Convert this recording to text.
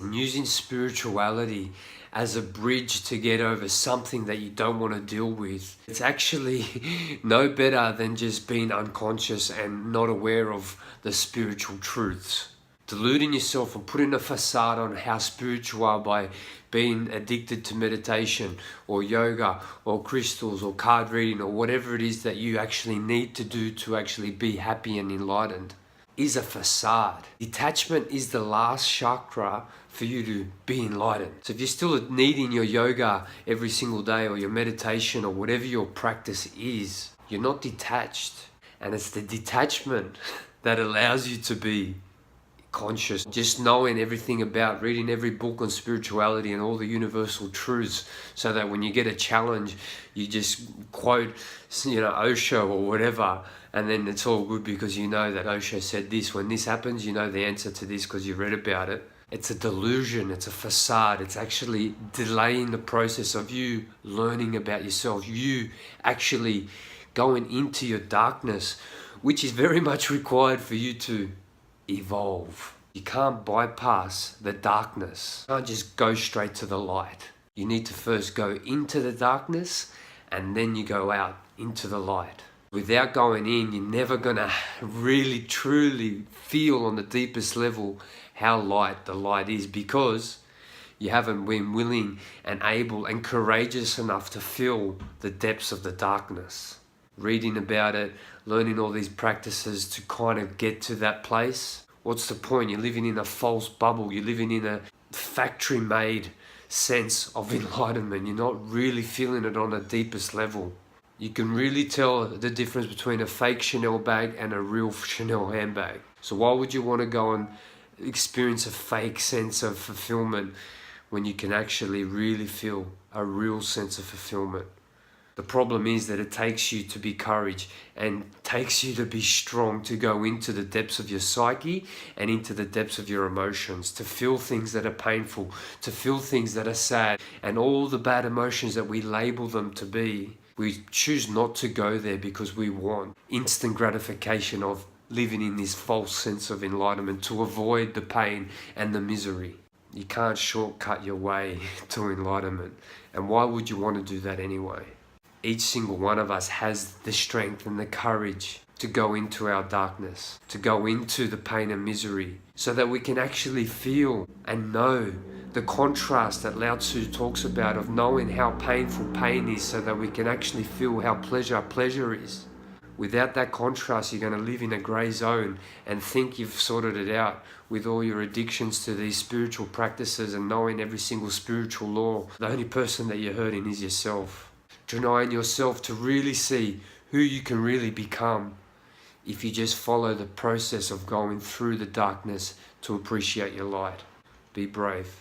And using spirituality as a bridge to get over something that you don't want to deal with. It's actually no better than just being unconscious and not aware of the spiritual truths. Deluding yourself and putting a facade on how spiritual you are by being addicted to meditation or yoga or crystals or card reading or whatever it is that you actually need to do to actually be happy and enlightened is a facade. Detachment is the last chakra for you to be enlightened. So if you're still needing your yoga every single day or your meditation or whatever your practice is, you're not detached. And it's the detachment that allows you to be conscious. Just knowing everything about, reading every book on spirituality and all the universal truths, so that when you get a challenge, you just quote, Osho or whatever, and then it's all good because you know that Osho said this. When this happens, you know the answer to this because you read about it. It's a delusion, it's a facade. It's actually delaying the process of you learning about yourself, you actually going into your darkness, which is very much required for you to evolve. You can't bypass the darkness. You can't just go straight to the light. You need to first go into the darkness and then you go out into the light. Without going in, you're never gonna really truly feel on the deepest level how light the light is, because you haven't been willing and able and courageous enough to feel the depths of the darkness. Reading about it, learning all these practices to kind of get to that place. What's the point? You're living in a false bubble. You're living in a factory-made sense of enlightenment. You're not really feeling it on the deepest level. You can really tell the difference between a fake Chanel bag and a real Chanel handbag. So why would you want to go and experience a fake sense of fulfillment when you can actually really feel a real sense of fulfillment? The problem is that it takes you to be courage and takes you to be strong, to go into the depths of your psyche and into the depths of your emotions, to feel things that are painful, to feel things that are sad, and all the bad emotions that we label them to be. We choose not to go there because we want instant gratification of living in this false sense of enlightenment to avoid the pain and the misery. You can't shortcut your way to enlightenment. And why would you want to do that anyway? Each single one of us has the strength and the courage to go into our darkness, to go into the pain and misery, so that we can actually feel and know the contrast that Lao Tzu talks about of knowing how painful pain is, so that we can actually feel how pleasure is. Without that contrast, you're going to live in a grey zone and think you've sorted it out with all your addictions to these spiritual practices and knowing every single spiritual law. The only person that you're hurting is yourself. Denying yourself to really see who you can really become if you just follow the process of going through the darkness to appreciate your light. Be brave.